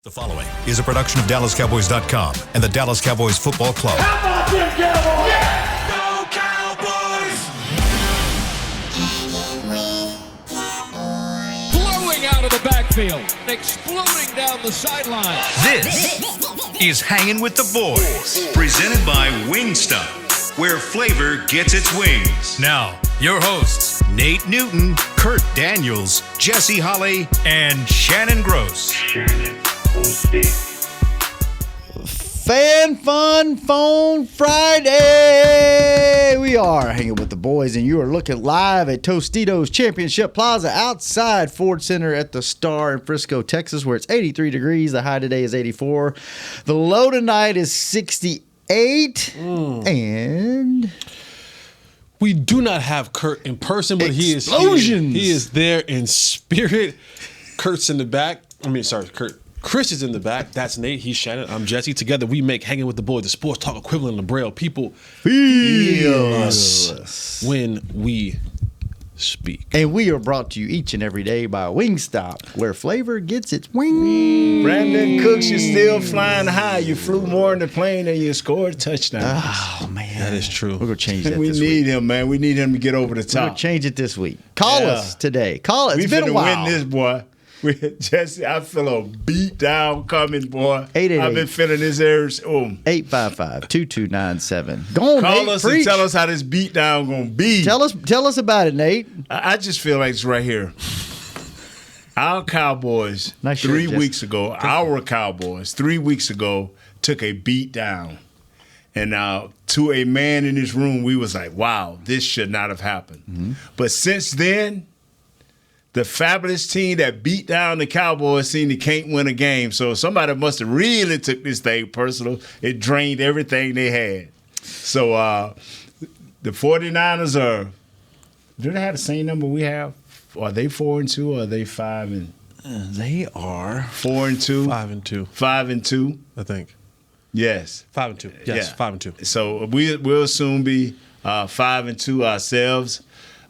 The following is a production of DallasCowboys.com and the Dallas Cowboys Football Club. How about them Cowboys? Yeah! Go Cowboys! Blowing out of the backfield, exploding down the sideline. This is Hangin' with the Boys, presented by Wingstop, where flavor gets its wings. Now, your hosts, Nate Newton, Kurt Daniels, Jesse Holley, and Shannon Gross. Fan Fun Phone Friday. We are hanging with the boys, and you are looking live at Tostitos Championship Plaza outside Ford Center at the Star in Frisco, Texas, where it's 83 degrees. The high today is 84. The low tonight is 68. And we do not have Kurt in person, but Explosions. he is there in spirit. Kurt's in the back. Chris is in the back. That's Nate. He's Shannon. I'm Jesse. Together we make Hanging with the Boys, the sports talk equivalent of Braille. People feel us when we speak. And we are brought to you each and every day by Wingstop, where flavor gets its wings. Brandon Cooks, you're still flying high. You flew more in the plane and you scored touchdowns. Oh, man. That is true. We're going to change that We this need week. him, man. We need him to get over the We're going top. to change it this week. Call us today. Call us. We It's been a finna while. win this, boy. Jesse, I feel a beat down coming, boy. 888. I've been feeling this ears. 855-2297. Go on, Call Nate. us Preach. and tell us how this beat down gonna be. Tell us about it, Nate. I just feel like it's right here. Our Cowboys, Nice shirt, 3 Jesse. weeks ago, our Cowboys, 3 weeks ago, took a beat down. And to a man in this room, we was like, wow, this should not have happened. Mm-hmm. But since then, the fabulous team that beat down the Cowboys seem they can't win a game. So somebody must have really took this thing personal. It drained everything they had. So the 49ers do they have the same number we have? Are they 4-2 or are they 5-4-2? They are 5-2. 5-2. I think. Yes. 5-2. Yes, Yeah. 5-2. So we'll soon be 5-2 ourselves.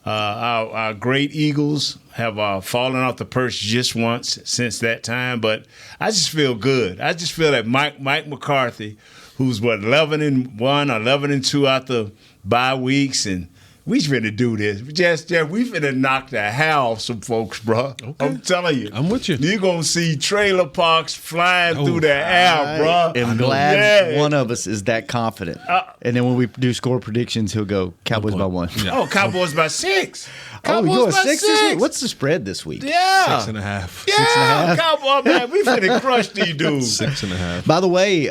Our great Eagles have fallen off the perch just once since that time, but I just feel good. I just feel that Mike McCarthy, who's 11-1, 11-2 out the bye weeks, and we finna do this. Just we finna knock the hell off some folks, bro. Okay. I'm telling you. I'm with you. You're gonna see trailer parks flying through the air, bro. I'm glad Yeah. one of us is that confident. And then when we do score predictions, he'll go Cowboys by 1. Yeah. Oh, Cowboys by 6. Oh, you Cowboys go by 6 this week? What's the spread this week? Yeah. 6.5. Yeah, Cowboy, man, we finna crush these dudes. 6.5. By the way,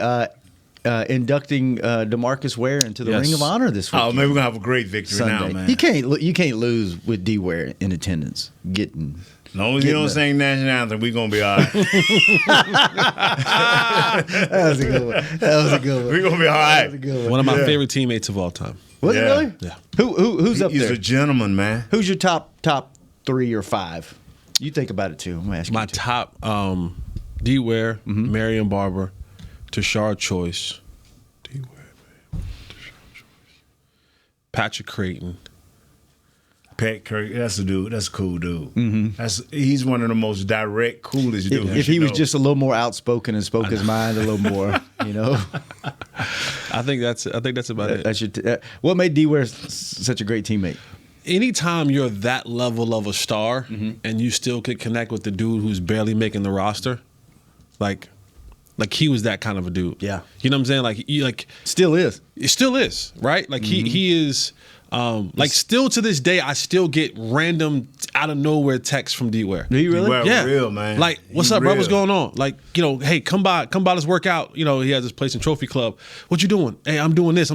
inducting DeMarcus Ware into the Yes. Ring of Honor this week. Oh, man, we're gonna have a great victory Sunday. now, man. You can't lose with D Ware in attendance. Getting As long as you don't sing national anthem, we're gonna be all right. that was a good one. We're gonna be all right. One of my favorite teammates of all time. Was it Yeah. really? Yeah. Who's up He's there? a gentleman, man. Who's your top 3 or 5? You think about it too. I'm gonna ask My you too. top D Ware, Marion Barber, Tashard Choice, D Ware, Tashard Choice, Patrick Creighton. Pat Kirk, that's a dude. That's a cool dude. Mm-hmm. He's one of the most direct, coolest dudes. If he you was know. just a little more outspoken and spoke his mind a little more, you know. I think that's about it. That's your what made D Ware such a great teammate? Anytime you're that level of a star and you still could connect with the dude who's barely making the roster, like he was that kind of a dude. Yeah. You know what I'm saying? Still is. It still is, right? Like he is still to this day I still get random out of nowhere texts from D Ware. Do you really? Well, Yeah. real, man. Like, what's He up, bro? real. What's going on? Like, hey, come by, let's work out. He has this place in Trophy Club. What you doing? Hey, I'm doing this.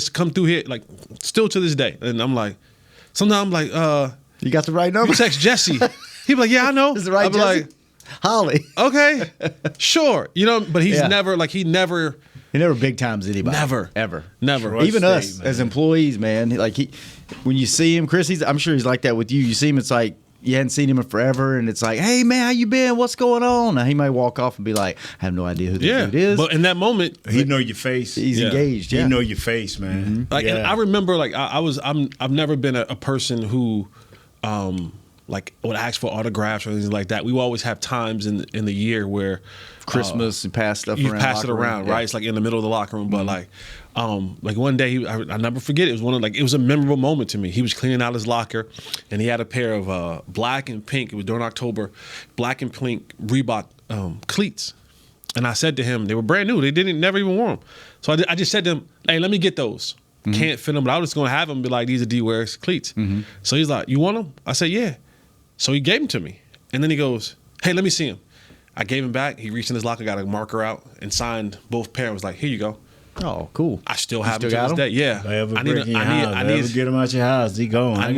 Come through here. Like, still to this day. And I'm like, sometimes I'm like, You got the right number. you text Jesse. He be like, yeah, I know. Is it right, I be Jesse? like, Holly. okay, sure. But he's Yeah. never He never big times anybody. Never. Ever. never. Trust Even us statement. as employees, man. Like when you see him, Chris, I'm sure he's like that with you. You see him, it's like you hadn't seen him in forever, and it's like, hey man, how you been? What's going on? Now he might walk off and be like, I have no idea who this dude is. But in that moment, He know your face. He's Yeah. engaged. Yeah. He know your face, man. like, and I remember, like, I've never been a person who like would ask for autographs or anything like that. We would always have times in the year where Christmas, you pass stuff you around. pass it locker room. around, Yeah. right? It's like in the middle of the locker room, but like one day I never forget it. It was it was a memorable moment to me. He was cleaning out his locker, and he had a pair of black and pink. It was during October, black and pink Reebok cleats. And I said to him, they were brand new. They never even wore them. So I just said to him, hey, let me get those. Can't fit them, but I was just going to have them and be like, these are D-Ware's cleats. So he's like, you want them? I said, yeah. So he gave them to me. And then he goes, hey, let me see them. I gave him back. He reached in his locker, got a marker out, and signed both pairs. Was like, here you go. Oh, cool. I still have them still to this got day. Yeah. I need get them out your house. He going. I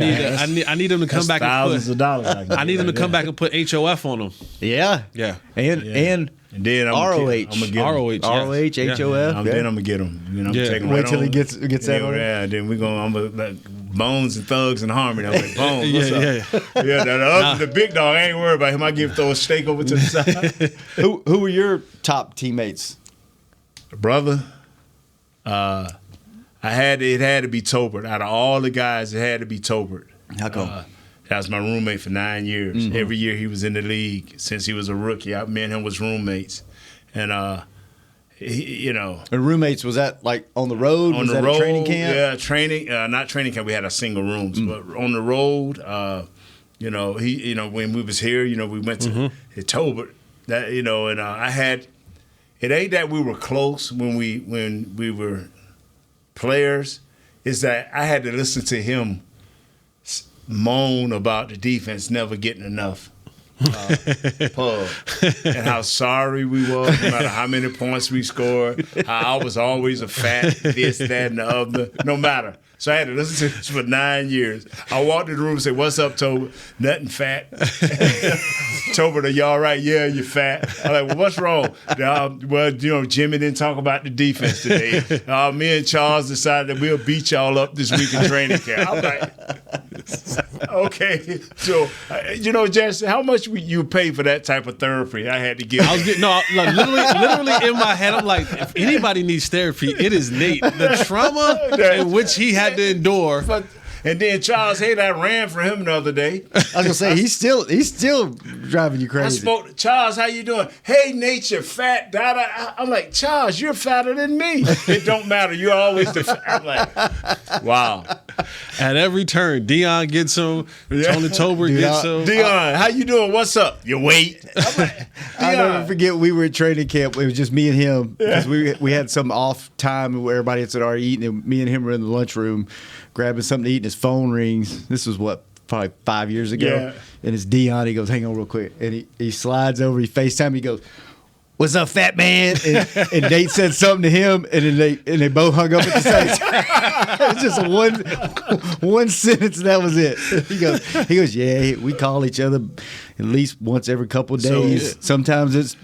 need them to come back thousands and of dollars. I need them to come back and put HOF on them. Yeah. Yeah. And then ROH. I'm gonna get 'em. ROH. ROH, Yeah. HOF. Then I'm gonna get them. You know, I'm Yeah. taking Wait right till on. he gets that on. Yeah, then we going. I'm like Bones and Thugs and Harmony. I'm like Bones. What's up? Yeah. Yeah. The big dog. I ain't worried about him. I throw a steak over to the side. Who were your top teammates? Brother, it had to be Tolbert. Out of all the guys, it had to be Tolbert. How come? That was my roommate for 9 years. Every year he was in the league since he was a rookie. Me and him was roommates, and And roommates, was that like on the road? on was the that road, a training camp? yeah, training. Not training camp. We had our single rooms, but on the road, when we was here, we went to Tolbert. That and I had. It ain't that we were close when we were players. It's that I had to listen to him moan about the defense never getting enough pub and how sorry we was, no matter how many points we scored, how I was always a fat this, that, and the other, no matter. So I had to listen to this for 9 years. I walked in the room and said, what's up, Tober? Nothing, fat. Tober, are you all right? Yeah, you're fat. I'm like, well, what's wrong? Jimmy didn't talk about the defense today. Me and Charles decided that we'll beat y'all up this week in training camp. I'm like, okay. So, Jesse, how much would you pay for that type of therapy I had to give? I was getting literally in my head. I'm like, if anybody needs therapy, it is Nate. The trauma in which he had to endure. And then Charles Hayden, I ran for him the other day. I was gonna say he's still driving you I crazy. spoke to Charles, how you doing? Hey, Nate, you're fat. I'm like, Charles, you're fatter than me. It don't matter. You're always the fat. I'm like, wow. At every turn, Dion gets him. Tony Tober gets him. Dion, how you doing? What's up? Your weight? I'm like, I'll Dion. never forget we were at training camp. It was just me and him because we had some off time where everybody had already eaten, and me and him were in the lunchroom grabbing something to eat, and his phone rings. This was probably 5 years ago. Yeah. And it's Dion. He goes, hang on real quick. And he slides over, he FaceTime, he goes, what's up, fat man? And Nate said something to him, and then they both hung up at the same time. It was just one sentence, and that was it. He goes, yeah, we call each other at least once every couple of days. Sometimes it's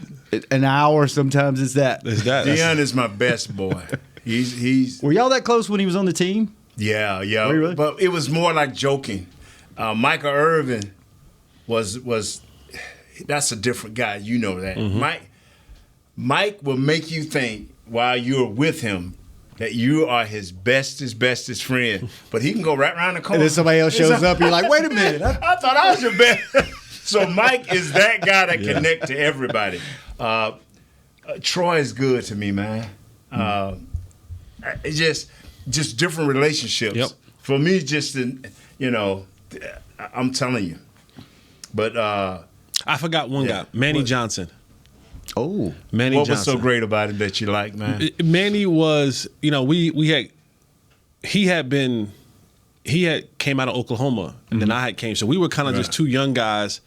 an hour, sometimes it's that. Dion is my best boy. He's Were y'all that close when he was on the team? Yeah. Were you really? But it was more like joking. Michael Irvin was that's a different guy. You know that. Mike will make you think while you're with him that you are his bestest friend. But he can go right around the corner. And then somebody else shows up, you're like, wait a minute. I thought I was your best. So Mike is that guy that connect to everybody. Troy is good to me, man. It's just different relationships. Yep. For me, I'm telling you. But I forgot one guy, Manny Johnson. Oh. Manny what Johnson. was so great about it that you like, man? Manny was, he had came out of Oklahoma, and then I had came. So we were kind of just two young guys.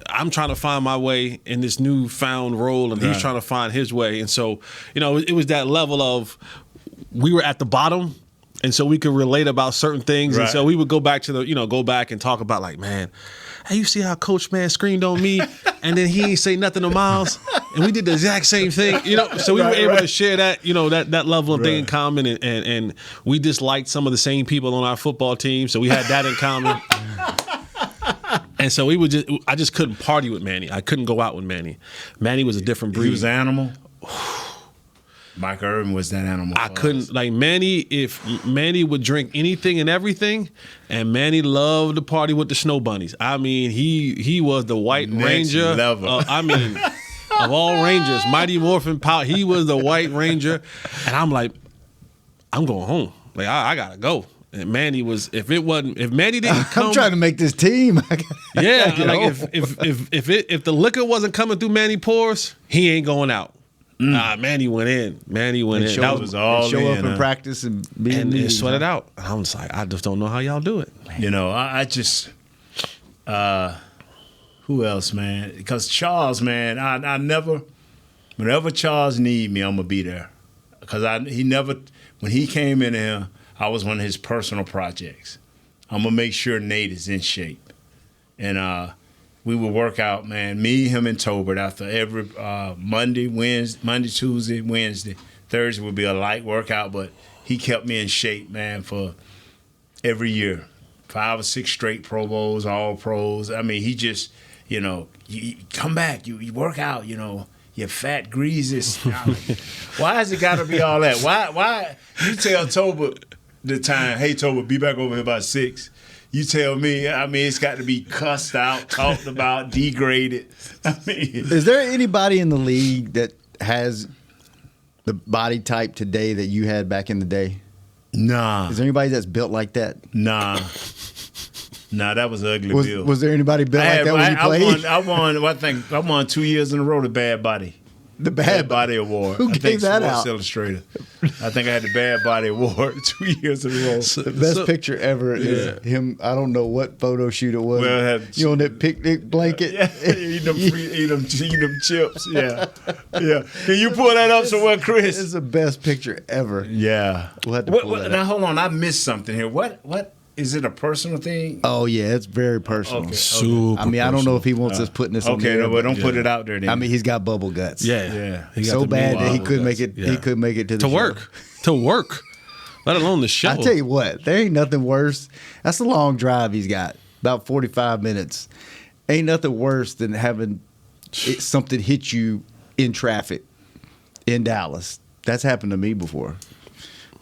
I'm trying to find my way in this newfound role, and he's trying to find his way. And so, it was that level of we were at the bottom, and so we could relate about certain things. And so we would go back to go back and talk about like, man, hey, you see how Coach screamed on me, and then he ain't say nothing to Miles, and we did the exact same thing, So we were able to share that, that level of thing in common, and we disliked some of the same people on our football team, so we had that in common. And so I just couldn't party with Manny. I couldn't go out with Manny. Manny was a different breed. He was an animal. Michael Irvin was that animal. I couldn't like Manny. If Manny would drink anything and everything, and Manny loved to party with the snow bunnies. I mean, he was the White Next Ranger. level. I mean, of all Rangers, Mighty Morphin Power. He was the White Ranger, and I'm like, I'm going home. Like I gotta go. And Manny was. If Manny didn't come, I'm trying to make this team. yeah. get Like home. if the liquor wasn't coming through Manny pores, he ain't going out. Nah, Manny went in. Manny went in. Show, That was all show up in, and practice and be in and meetings, sweat it huh? out. And I was like, I just don't know how y'all do it. You know, I just who else, man? Because Charles, man, I never, whenever Charles need me, I'm gonna be there. Because when he came in here, I was one of his personal projects. I'm gonna make sure Nate is in shape, and we would work out, man. Me, him, and Tobert after every Monday, Tuesday, Wednesday, Thursday would be a light workout, but he kept me in shape, man, for every year. 5 or 6 straight Pro Bowls, all pros. I mean, he just, you come back, you work out, your fat greases. Why has it got to be all that? Why you tell Tobert the time, hey, Tobert, be back over here by 6. You tell me, I mean, it's got to be cussed out, talked about, degraded. I mean, is there anybody in the league that has the body type today that you had back in the day? nah, Is there anybody that's built like that? nah, that was ugly Bill. Was there anybody built like that when you played? I won 2 years in a row the Bad Body. The Bad Body Award. Who gave that Sports out? Illustrated. I think I had the Bad Body Award 2 years in a row. The best picture ever is him. I don't know what photo shoot it was. Well, you on that picnic blanket? Yeah, eat them chips. Yeah. Can you pull that up somewhere, Chris? It's the best picture ever. Yeah. We'll have to pull that now up. hold on, I missed something here. What is it a personal thing? Oh yeah, it's very personal. Okay. Super. I mean, I don't know if he wants us putting this on Okay, there. no, but don't put it out there then. I mean, he's got bubble guts. Yeah. He got So the bad that he bubble couldn't make guts. it. Yeah. He couldn't make it to the to show. work, let alone the show. I tell you what, there ain't nothing worse. That's a long drive he's got, about 45 minutes. Ain't nothing worse than having something hit you in traffic in Dallas. That's happened to me before.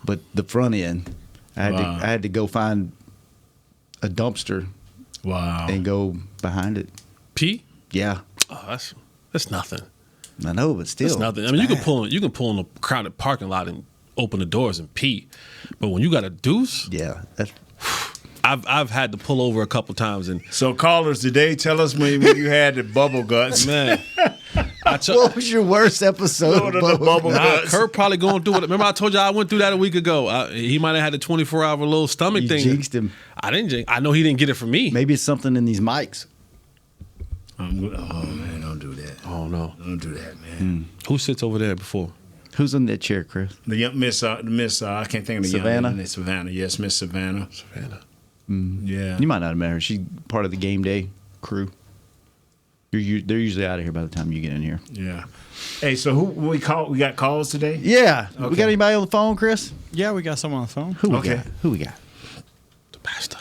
But the front end, I had to go find a dumpster Wow. and go behind it. P. Yeah, Oh, that's nothing. I know, but still, That's nothing. I it's mean, you bad. can pull in a crowded parking lot and open the doors and pee, but when you got a deuce, Yeah, that's, I've had to pull over a couple times and So callers today, tell us when you had the bubble guts. man, what was your worst episode? Lord of of the bubble Nah, guts. Kurt probably going through it. Remember, I told you I went through that a week ago. He might have had the 24-hour little stomach You thing. jinxed him. I didn't jinx. I know he didn't get it from me. Maybe it's something in these mics. Oh man, don't do that. Oh no, Don't do that, man. who sits over there before? Who's in that chair, Chris? The young Miss, I can't think of the Savannah? young lady. Savannah, yes, Miss Savannah. Savannah. Yeah. You might not have met her. She's part of the game day crew. They're usually out of here by the time you get in here. Yeah. Hey, so who we call? We got calls today. Yeah. We Okay. got anybody on the phone, Chris? Yeah, we got someone on the phone. Who we Okay. got? Who we got? The pastor.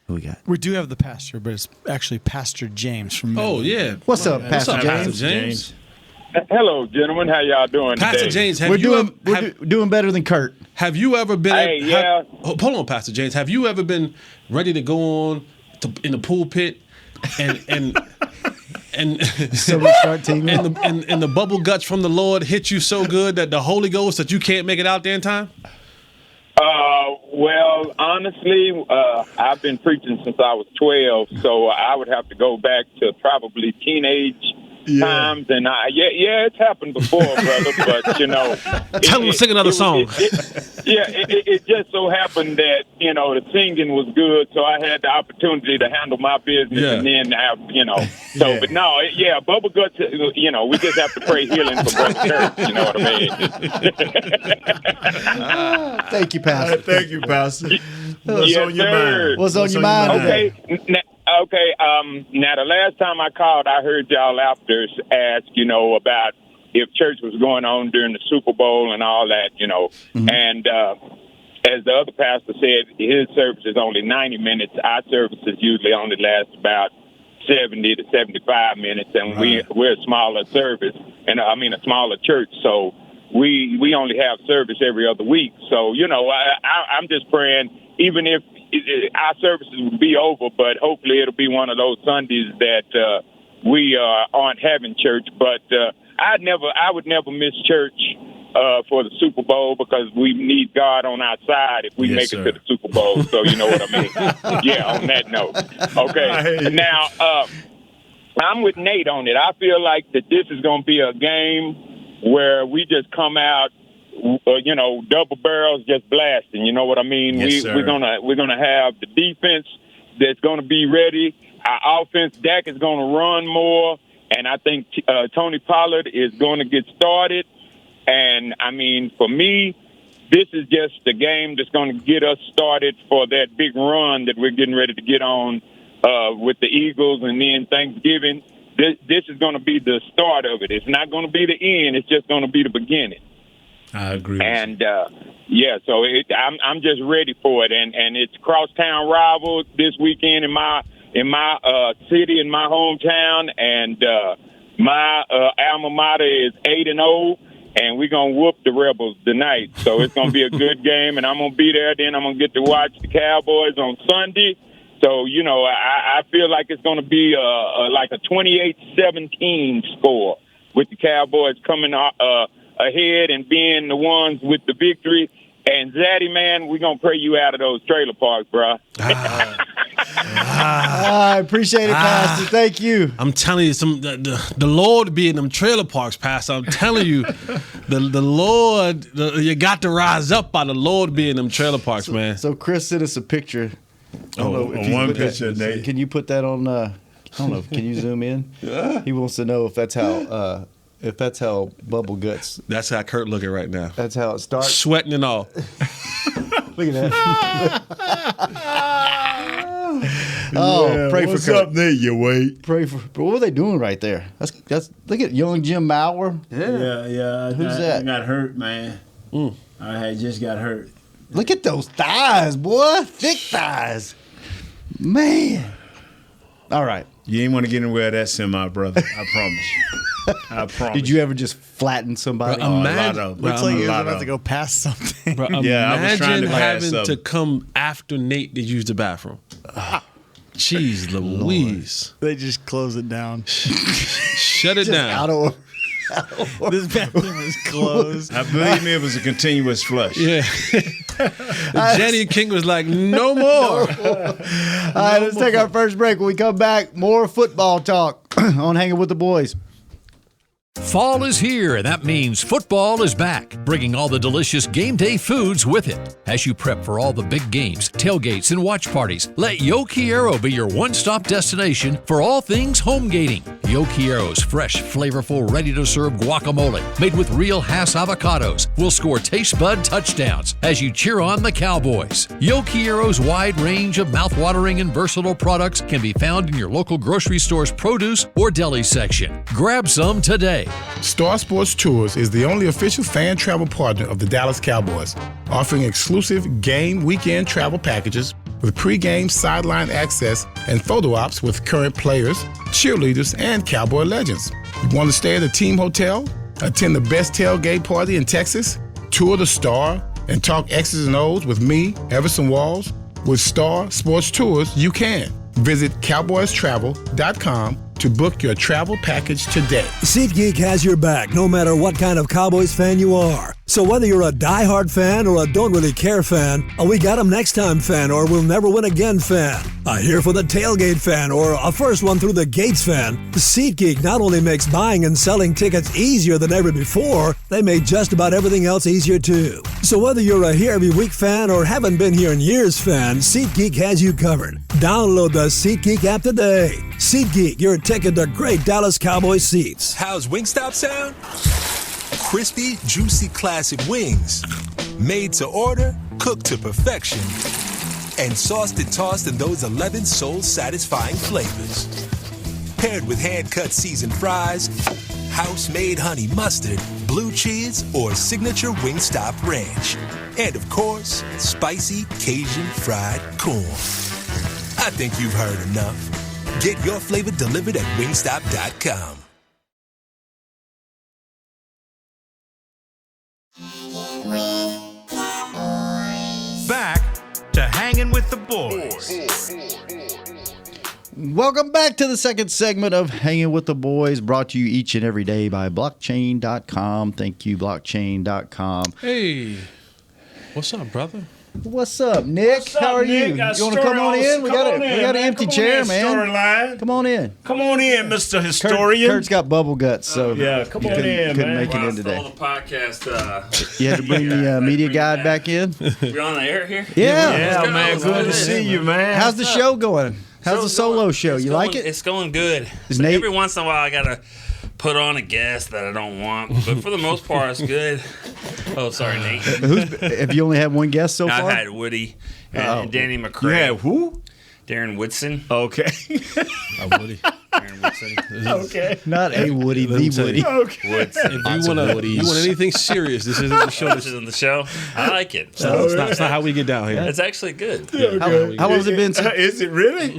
Who we got? We do have the pastor, but it's actually Pastor James from Oh Midland. yeah. What's up, Pastor up, James? Pastor James? Hello, gentlemen. How y'all doing Pastor today? James, have We're you doing ever, doing better than Kurt. have you ever been? Hey, yeah. Hold on, Pastor James. Have you ever been ready to go on in the pulpit and So we start teaming. and the bubble guts from the Lord hit you so good that the Holy Ghost that you can't make it out there in time? Well, honestly, I've been preaching since I was 12, so I would have to go back to probably teenage times. And it's happened before, brother. But Tell him to sing another song. It just so happened that the singing was good, so I had the opportunity to handle my business, Yeah. and then have So, but no, bubble guts. We just have to pray healing for Brother Kurt. You know what I mean? Thank you, Pastor. Thank you, Pastor. What's Yes, on your sir. mind? What's on your mind today? Okay. Now the last time I called, I heard y'all after ask, about if church was going on during the Super Bowl and all that, And as the other pastor said, his service is only 90 minutes. Our services usually only last about 70 to 75 minutes, and we're a smaller service, and a smaller church. So we only have service every other week. So, I'm just praying, even if our services will be over, but hopefully it'll be one of those Sundays that we aren't having church. But I would never miss church for the Super Bowl, because we need God on our side if we make it to the Super Bowl. So you know what I mean? Yeah, on that note. Okay. Now, I'm with Nate on it. I feel like that this is going to be a game where we just come out, double barrels just blasting. You know what I mean? Yes, We're gonna have the defense that's going to be ready. Our offense, Dak, is going to run more, and I think Tony Pollard is going to get started. And, I mean, for me, this is just the game that's going to get us started for that big run that we're getting ready to get on with the Eagles, and then Thanksgiving. This is going to be the start of it. It's not going to be the end. It's just going to be the beginning. I agree. And, so I'm just ready for it. And it's crosstown rival this weekend in my city, in my hometown. And my alma mater is 8-0. And we're going to whoop the Rebels tonight. So it's going to be a good game, and I'm going to be there. Then I'm going to get to watch the Cowboys on Sunday. So, I feel like it's going to be like a 28-17 score, with the Cowboys coming ahead and being the ones with the victory. And Zaddy, man, we're going to pray you out of those trailer parks, bro. I appreciate it, Pastor. Thank you. I'm telling you, the Lord be in them trailer parks, Pastor. I'm telling you, the Lord, you got to rise up by the Lord be in them trailer parks, man. So Chris sent us a picture. On one picture, Nate. Can you put that on? I don't know. Can you zoom in? He wants to know if that's how. If that's how Bubble Guts. That's how Kurt looking right now. That's how it starts. Sweating and all. Look at that. Pray for What's Kurt. up, Nate? You wait. Pray for. What are they doing right there? That's. Look at young Jim Maurer. Yeah. Who's that? I got hurt, man. I had just got hurt. Look at those thighs, boy. Thick thighs. Man. All right. You ain't want to get anywhere that semi, brother. I promise you. I promise. Did you ever just flatten somebody? Bro, imagine, Looks like he was about to go past something. Bro, Yeah, I was trying imagine to pass having something. to come after Nate to use the bathroom. Jeez Louise. They just close it down. Shut it Just down. out of This bathroom is closed. I believe me, it was a continuous flush. Yeah. Jenny King was like, no more. All right, let's take our first break. When we come back, more football talk on Hanging with the Boys. Fall is here, and that means football is back, bringing all the delicious game day foods with it. As you prep for all the big games, tailgates, and watch parties, let Yo Quiero be your one-stop destination for all things home gating. Yo Quiero's fresh, flavorful, ready-to-serve guacamole, made with real Hass avocados, will score taste bud touchdowns as you cheer on the Cowboys. Yo Quiero's wide range of mouth-watering and versatile products can be found in your local grocery store's produce or deli section. Grab some today. Star Sports Tours is the only official fan travel partner of the Dallas Cowboys, offering exclusive game weekend travel packages with pre-game sideline access and photo ops with current players, cheerleaders, and Cowboy legends. You want to stay at a team hotel, attend the best tailgate party in Texas, tour the Star, and talk X's and O's with me, Everson Walls? With Star Sports Tours, you can. Visit cowboystravel.com to book your travel package today. SeatGeek has your back no matter what kind of Cowboys fan you are. So whether you're a diehard fan or a don't really care fan, a we got 'em next time fan or we'll never win again fan, a here for the tailgate fan or a first one through the gates fan, SeatGeek not only makes buying and selling tickets easier than ever before, they made just about everything else easier too. So whether you're a here every week fan or haven't been here in years fan, SeatGeek has you covered. Download the SeatGeek app today. SeatGeek, your ticket to great Dallas Cowboys seats. How's Wingstop sound? Crispy, juicy, classic wings. Made to order, cooked to perfection. And sauced and tossed in those 11 soul-satisfying flavors. Paired with hand-cut seasoned fries, house-made honey mustard, blue cheese, or signature Wingstop ranch. And of course, spicy Cajun fried corn. I think you've heard enough. Get your flavor delivered at wingstop.com. Hanging with the Boys. Welcome back to the second segment of Hanging with the Boys, brought to you each and every day by blockchain.com. Thank you, blockchain.com. Hey, what's up, brother? What's up, Nick? What's up, How are Nick? you? Got You want to come on in? We got an empty chair, man. Storyline. Come on in. Come on in, Mr. Historian. Kurt's got bubble guts, so yeah, come on in, couldn't man. make it in Stole today. the podcast. You had to bring the media guide back in? We on the air here? Yeah. Yeah, man. Good to see you, man. How's the show going? How's the solo show? You like it? It's going good. Is So Nate- every once in a while, I gotta put on a guest that I don't want, but for the most part, it's good. Oh, sorry, Nate. Have you only had one guest so far? I've had Woody and Danny McCray. You had who? Darren Woodson. Okay. Woody. Darren Woodson. Okay. Not a Woody, the Woody. Okay. Woodson. If you want anything serious, this isn't the show. This is on the show. I like it. So it's not how we get down here. It's actually good. How long has it been since? Is it really?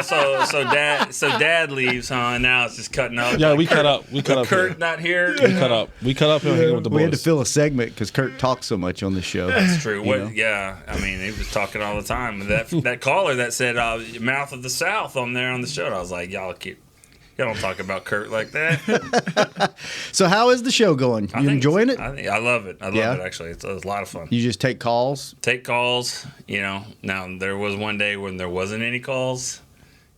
So Dad leaves, huh? And now it's just cutting up. Yeah, we cut up. We cut up. Kurt here. not here. We cut up. We cut up and hanging with the boys. We had to fill a segment because Kurt talks so much on the show. That's true. You know? Yeah, I mean, he was talking all the time. That caller that said "Mouth of the South" on there on the show, I was like, y'all don't talk about Kurt like that. So how is the show going? You enjoying it? I love it. I love it, actually. It's a lot of fun. You just take calls? Take calls, Now, there was one day when there wasn't any calls,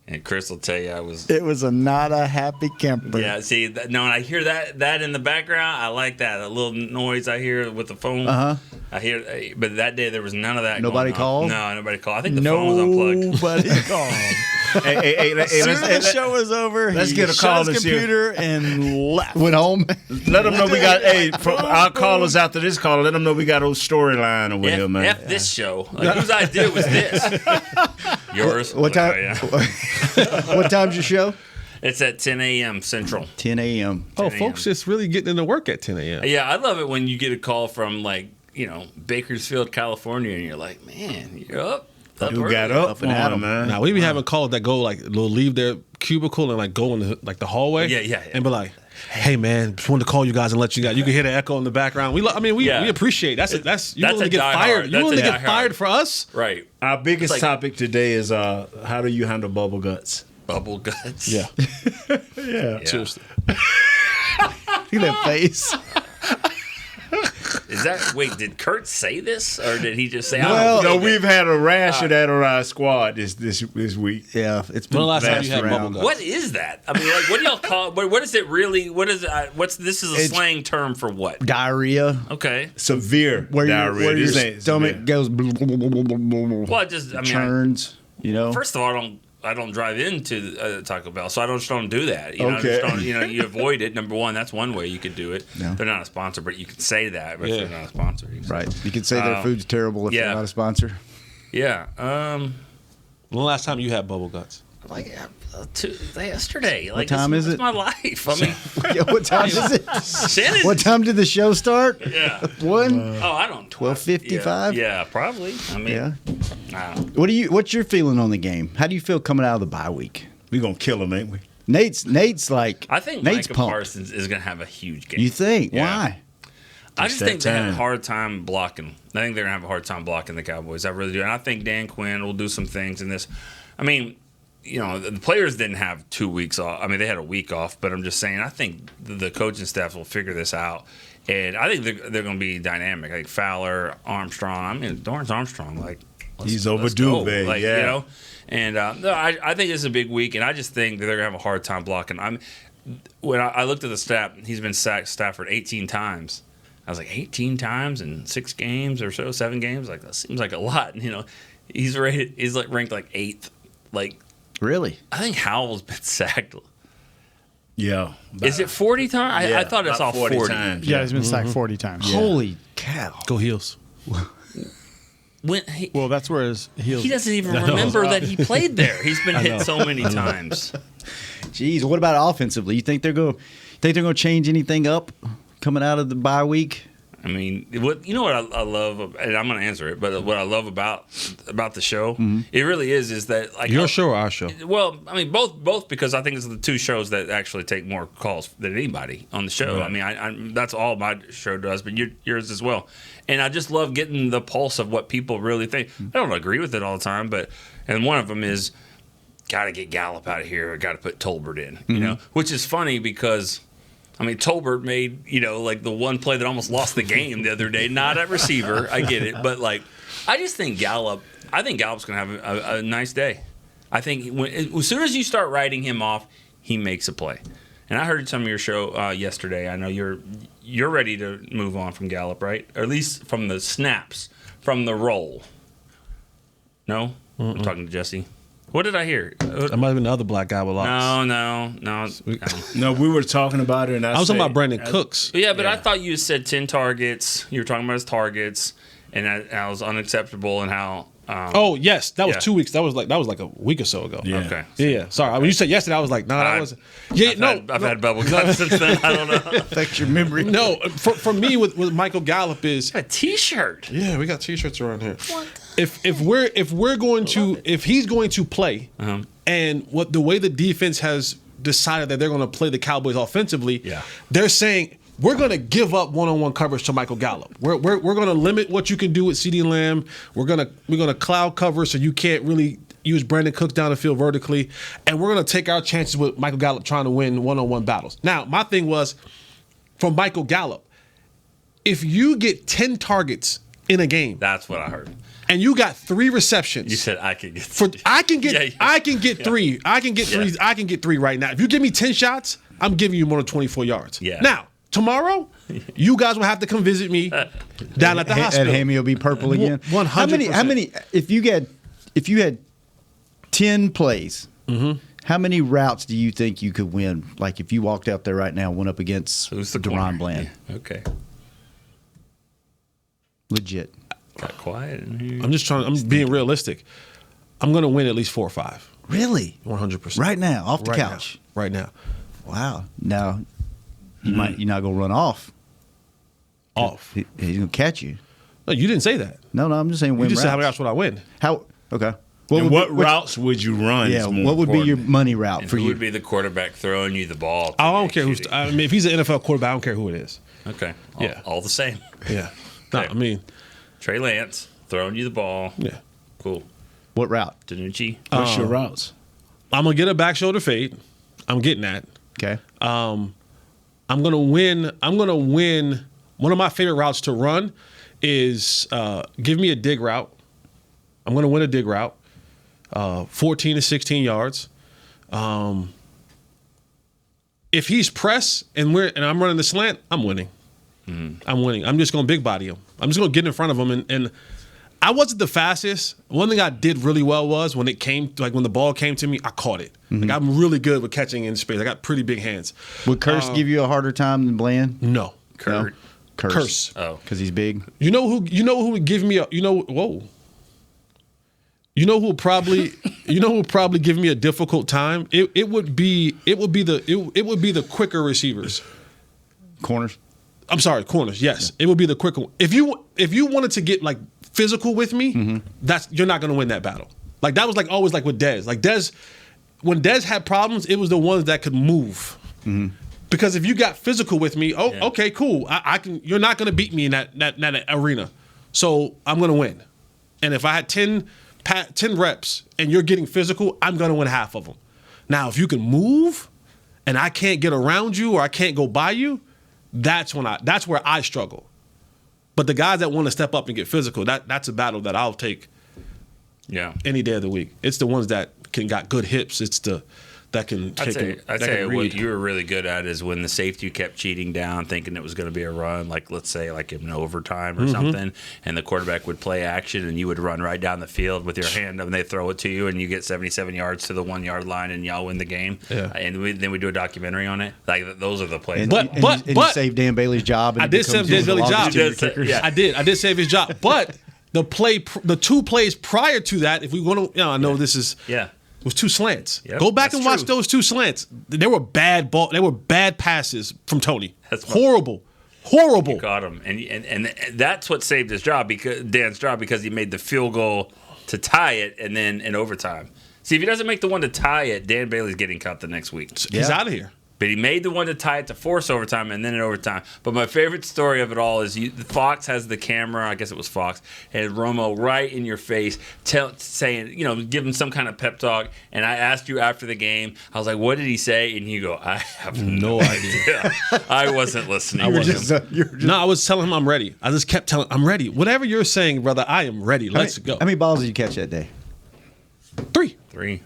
and Chris will tell you It was not a happy camper. Yeah, see, when I hear that in the background, I like that. A little noise I hear with the phone. Uh-huh. I hear, but that day there was none of that. Nobody going on. called? No, nobody called. I think the phone was unplugged. Nobody called. Hey, As soon as the show was over, let's he get a shut call his this year. computer and left. Went home. Let them know we got. Hey, for our callers after this call, let them know we got old storyline over here, man. F this show. Like, whose idea was this? Yours. What time? Yeah. What time's your show? It's at 10 a.m. Central. 10 a.m. Oh, folks just really getting into work at 10 a.m. Yeah, I love it when you get a call from Bakersfield, California, and you're like, man, you're up. You got up and at 'em, man. Now we be having calls that go they'll leave their cubicle and go in the hallway. Yeah. And be like, hey man, just wanted to call you guys and let you guys. You can hear the echo in the background. We appreciate that's you willing to get fired. You willing to get fired for us? Right. Our biggest topic today is how do you handle bubble guts? Bubble guts. Yeah. Yeah. Seriously. Look at that face. Wait, did Kurt say this, or did he just say? No, we've had a rash of that on our squad this week. Yeah, it's been When the last time passed you had around. bubble guts? What is that? I mean, what do y'all call? What is it really? What is it? This is a slang term for what? Diarrhea. Okay. Severe diarrhea. Where your This ain't stomach severe. goes. Well, churns. First of all, I don't drive into Taco Bell, so I don't do that. Okay. You avoid it. Number one, that's one way you could do it. Yeah. They're not a sponsor, but you can say that. But they're not a sponsor, Right. You could say their food's terrible if they're not a sponsor. Yeah. When the last time you had bubble guts? Like yesterday. What time is it? It's my life. I mean, Yeah, what time is it? Shannon. What time did the show start? Yeah. 1? I don't. 12:55? Yeah, probably. I mean, Yeah. I don't know. What's your feeling on the game? How do you feel coming out of the bye week? We gonna kill him, ain't we? Nate's like. I think Nate's Micah pumped. Parsons is going to have a huge game. You think? Yeah. Why? I It's just that think they have a time. hard time blocking. I think they're going to have a hard time blocking the Cowboys. I really do. And I think Dan Quinn will do some things in this. I mean, the players didn't have 2 weeks off. I mean, they had a week off, but I'm just saying, I think the coaching staff will figure this out. And I think they're going to be dynamic. Like Fowler, Armstrong. I mean, Dorrance Armstrong, he's overdue, babe. And I think it's a big week, and I just think that they're going to have a hard time blocking. When I looked at the stat, he's been sacked Stafford 18 times. I was like, 18 times in 6 games or so, 7 games? Like, that seems like a lot. He's ranked 8th. Really? I think Howell's been sacked. Yeah. Is it 40 times? I thought it's all 40 times. Yeah, he's been sacked 40 times. Holy cow. Go Heels. Well, that's where his heels. He doesn't even remember that he played there. He's been hit so many times. Jeez, what about offensively? You think they're going to change anything up coming out of the bye week? I mean, what I love, and I'm going to answer it, but what I love about the show, it really is that like your show or our show. Well, I mean both because I think it's the two shows that actually take more calls than anybody on the show. Right. I mean, I that's all my show does, but yours as well. And I just love getting the pulse of what people really think. I don't agree with it all the time, and one of them is got to get Gallup out of here, or got to put Tolbert in, you know, which is funny because. I mean, Tolbert made, like the one play that almost lost the game the other day. Not at receiver. I get it. But, I just think Gallup's going to have a nice day. I think as soon as you start writing him off, he makes a play. And I heard some of your show yesterday. I know you're ready to move on from Gallup, right? Or at least from the snaps, from the roll. No? I'm talking to Jesse. What did I hear? That might have been the other black guy with locks. No, we were talking about it, and I was talking about Brandon Cooks. Yeah, but I thought you said 10 targets. You were talking about his targets, and that was unacceptable, and how. Oh yes, that was 2 weeks. That was like a week or so ago. Yeah. Okay. Yeah. Sorry, when you said yesterday, I was like, that wasn't. Yeah, I've had bubble guts since then. I don't know. Affects your memory. No, for me with Michael Gallup is a T-shirt. Yeah, we got T-shirts around here. What? If he's going to play, and the way the defense has decided that they're going to play the Cowboys offensively, they're saying we're going to give up one-on-one coverage to Michael Gallup. We're going to limit what you can do with CeeDee Lamb. We're going to cloud cover so you can't really use Brandon Cooks down the field vertically, and we're going to take our chances with Michael Gallup trying to win one-on-one battles. Now, my thing was from Michael Gallup, if you get 10 targets in a game, that's what I heard. And you got 3 receptions. You said I can get. I can get 3. I can get 3. I can get 3 right now. If you give me 10 shots, I'm giving you more than 24 yards. Yeah. Now tomorrow, you guys will have to come visit me down at the hospital. And Hammy will be purple again. 100%. How many? If you had 10 plays, how many routes do you think you could win? Like if you walked out there right now, and went up against Deron Bland. Yeah. Okay. Legit. Got quiet in here. I'm being realistic. I'm going to win at least 4 or 5. Really? 100%. Right now, off the couch. Right now. Wow. Now, you're not going to run off. Off. He's going to catch you. No, you didn't say that. No, I'm just saying win. You just routes. said how many routes would I win? How? Okay. What routes would you run? Yeah. What would be your money route for who you? would be the quarterback throwing you the ball? I don't care I mean, if he's an NFL quarterback, I don't care who it is. Okay. Yeah. All the same. Yeah. No, Okay. I mean, Trey Lance throwing you the ball. Yeah. Cool. What route? Danucci. What's your routes? I'm gonna get a back shoulder fade. I'm getting that. Okay. I'm gonna win. One of my favorite routes to run is give me a dig route. I'm gonna win a dig route. 14 to 16 yards. If he's pressed and I'm running the slant, I'm winning. I'm winning. I'm just gonna big body him. I'm just gonna get in front of him and I wasn't the fastest. One thing I did really well was when the ball came to me, I caught it. Like I'm really good with catching in space. I got pretty big hands. Would Curse give you a harder time than Bland? No. Kurt. No? Curse. Oh, because he's big. You know who would give me whoa. You know who would probably give me a difficult time? It would be the quicker receivers. Corners. I'm sorry, corners. Yes, It would be the quicker one. If you wanted to get like physical with me, you're not going to win that battle. Like that was like always like with Dez. Like when Dez had problems, it was the ones that could move. Because if you got physical with me, okay, cool. I can. You're not going to beat me in that arena. So I'm going to win. And if I had 10 reps and you're getting physical, I'm going to win half of them. Now, if you can move and I can't get around you or I can't go by you, that's where I struggle. But the guys that want to step up and get physical, that's a battle that I'll take any day of the week. It's the ones that got good hips. It's that can take I'd say what you were really good at is when the safety kept cheating down, thinking it was going to be a run, like let's say like in overtime or something, and the quarterback would play action and you would run right down the field with your hand up and they throw it to you and you get 77 yards to the 1 yard line and y'all win the game. Yeah. And then we do a documentary on it. Like those are the plays. But you saved Dan Bailey's job. And I did save Dan Bailey's job. I did save his job. But the 2 plays prior to that, if we want to, I know this is was 2 slants. Yep, go back and watch those 2 slants. They were bad passes from Tony. That's horrible. Horrible. You got him, and that's what saved Dan's job because he made the field goal to tie it, and then in overtime. See, if he doesn't make the one to tie it, Dan Bailey's getting cut the next week. He's out of here. But he made the one to tie it to force overtime and then in overtime. But my favorite story of it all is Fox has the camera, I guess it was Fox, and Romo right in your face saying, give him some kind of pep talk. And I asked you after the game, I was like, what did he say? And you go, I have no idea. I wasn't listening. I was telling him I'm ready. I just kept telling him, I'm ready. Whatever you're saying, brother, I am ready. Let's go. How many balls did you catch that day? 3.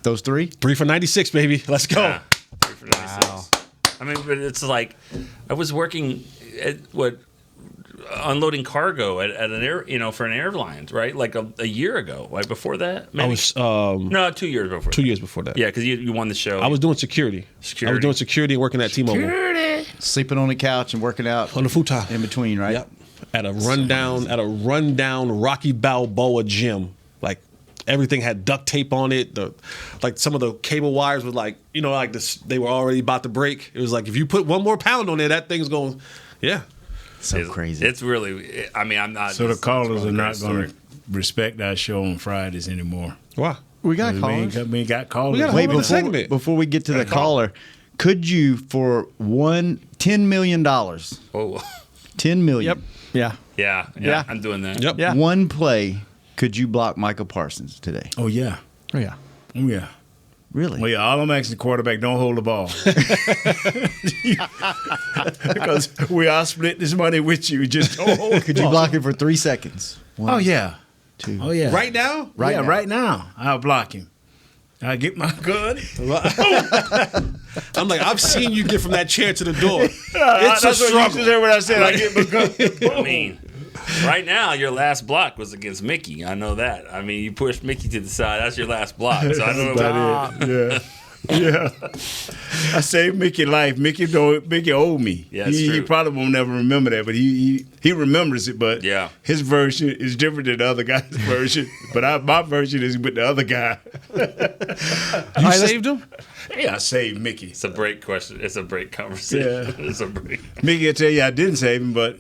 Those 3? 3 for 96, baby. Let's go. Yeah, 3 for 96. Wow. I mean, but it's like I was working at unloading cargo at an air, for an airline, right? Like a year ago, right before that. Maybe? I was 2 years before. 2 years before that. Yeah, because you won the show. I was doing security. I was doing security and working at T-Mobile. Sleeping on the couch and working out on the futon in between, right? Yep. At a rundown Rocky Balboa gym, like. Everything had duct tape on it. Some of the cable wires were they were already about to break. It was like if you put one more pound on there, that thing's going, so crazy. It's really. I mean, I'm not. So the callers are not going to respect our show on Fridays anymore. Why? We got callers. We got callers. Wait, before we get to the caller, could you for $10 million? Oh, $10 million. Yep. Yeah. I'm doing that. Yep. Yeah. One play. Could you block Michael Parsons today? Oh, yeah. Oh, yeah. Oh, yeah. Really? Well, yeah, all I'm asking the quarterback, don't hold the ball. Because we all split this money with you. Just don't hold Could you block him for 3 seconds? 1, Oh, yeah. 2. Oh, yeah. Right now? Right now. I'll block him. I get my gun. I'm like, I've seen you get from that chair to the door. It's that's a what struggle. you said when I said I get my gun. I mean, right now your last block was against Mickey. I know that. I mean, you pushed Mickey to the side. That's your last block. So I don't know. Yeah. I saved Mickey life. Mickey owed me. Yeah, he probably won't never remember that, but he remembers it. But his version is different than the other guy's version. But my version is with the other guy. You saved him? Yeah, I saved Mickey. It's a break question. It's a break conversation. Yeah. It's a break. Mickey will tell you I didn't save him, but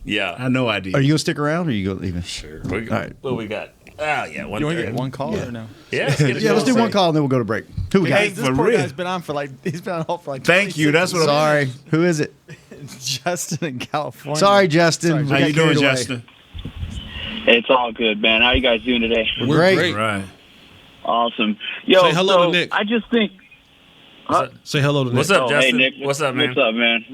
I know I did. Are you going to stick around or are you going to leave him? Sure. All right. What we got? You want to get one call or no? Yeah, let's do one call and then we'll go to break. Who we got? This poor guy's been on he's been on hold for Thank you. That's what I'm Sorry. Who is it? Justin in California. Sorry, Justin. How you doing, Justin? It's all good, man. How you guys doing today? We're great. Right. Awesome. Yo, say hello to Nick. I just think. Say hello to Nick. What's up, Justin? Hey, Nick. What's up, man? What's up, man?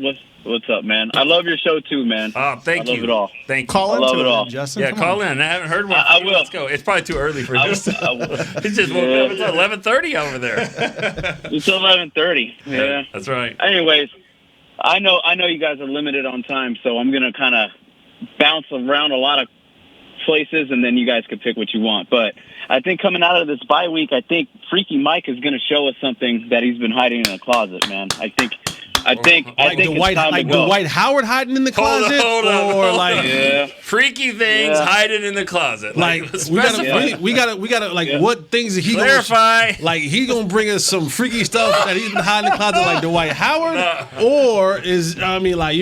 What's up, man? I love your show too, man. Oh, thank you. I love it all. Thank you. Call I love into it all. Justin. Yeah, call in. I haven't heard one. I will. Let's go. It's probably too early for this. I will. It's just woke up. It's 11:30 over there. It's 11:30. Yeah, that's right. Anyways, I know you guys are limited on time, so I'm gonna kind of bounce around a lot of places, and then you guys can pick what you want. But I think coming out of this bye week, I think Freaky Mike is going to show us something that he's been hiding in the closet, man. I think Dwight Howard hiding in the closet, Hold on. like freaky things hiding in the closet. Like we gotta what things that he clarify. He gonna bring us some freaky stuff that he's been hiding in the closet like Dwight Howard, or you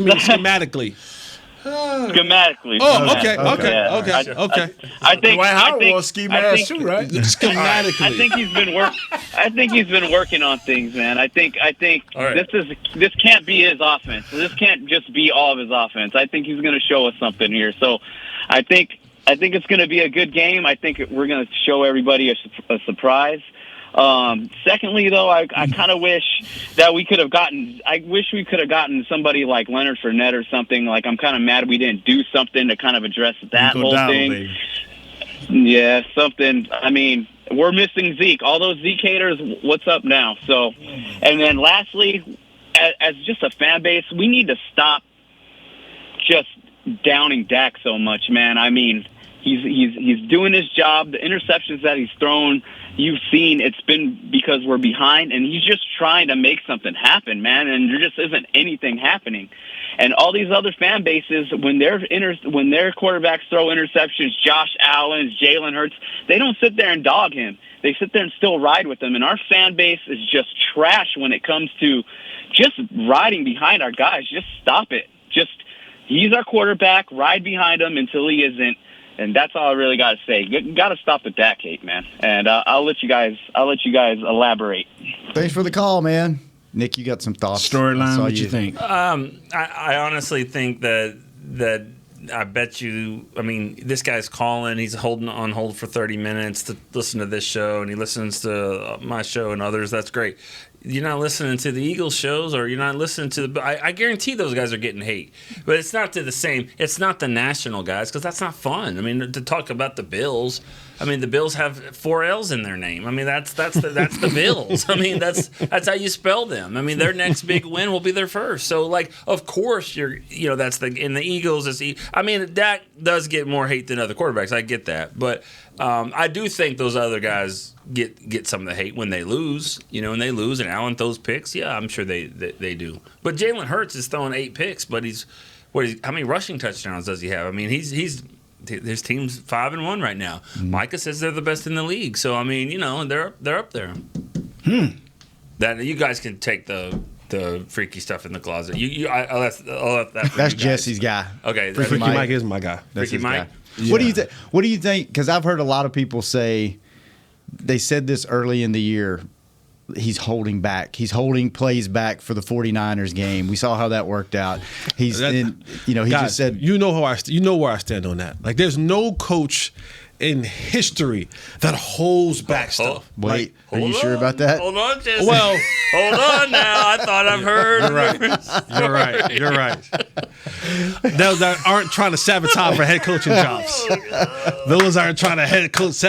mean schematically? Schematically. Oh, okay. I think Dwight Howard wore ski mask too, right? Schematically. I think he's been working on things, man. I think this can't be his offense. This can't just be all of his offense. I think he's going to show us something here. So, I think it's going to be a good game. I think we're going to show everybody a surprise. Secondly, though, I kind of wish that we could have gotten somebody like Leonard Fournette or something. Like, I'm kind of mad we didn't do something to kind of address that whole thing. Baby. Yeah, something. I mean, we're missing Zeke. All those Zeke haters, what's up now? So, and then lastly, as just a fan base, we need to stop just downing Dak so much, man. I mean, he's doing his job. The interceptions that he's thrown, you've seen, it's been because we're behind, and he's just trying to make something happen, man, and there just isn't anything happening. And all these other fan bases, when their quarterbacks throw interceptions, Josh Allen, Jalen Hurts, they don't sit there and dog him. They sit there and still ride with him. And our fan base is just trash when it comes to just riding behind our guys. Just stop it. Just he's our quarterback. Ride behind him until he isn't. And that's all I really got to say. Got to stop the Dak hate, man. And I'll let you guys elaborate. Thanks for the call, man. Nick, you got some thoughts? Storyline, what you think? I honestly think that I bet you. I mean, this guy's calling. He's holding on hold for 30 minutes to listen to this show, and he listens to my show and others. That's great. You're not listening to the Eagles shows, or you're not listening to the. I guarantee those guys are getting hate, but it's not to the same. It's not the national guys, because that's not fun. I mean, to talk about the Bills. I mean, the Bills have 4 L's in their name. I mean, that's the Bills. I mean, that's how you spell them. I mean, their next big win will be their first. So, like, of course that's the Eagles is. I mean, Dak does get more hate than other quarterbacks. I get that, but I do think those other guys get some of the hate when they lose. When they lose and Allen throws picks. Yeah, I'm sure they do. But Jalen Hurts is throwing 8 picks, but how many rushing touchdowns does he have? I mean, he's his team's 5-1 right now. Micah says they're the best in the league. So I mean, they're up there. That you guys can take the freaky stuff in the closet. I'll let that. That's Jesse's guy. Okay, Freaky Mike is my guy. That's Freaky Mike. Yeah. What do you think? Because I've heard a lot of people say they said this early in the year. He's holding back. He's holding plays back for the 49ers game. We saw how that worked out. He guys, just said, you know where I stand on that. Like, there's no coach in history that holds back stuff. Wait, are you sure about that? Hold on, Jesse. Well, hold on now. I thought I've heard. You're right. Those that aren't trying to sabotage for head coaching jobs. Those aren't trying to head coach.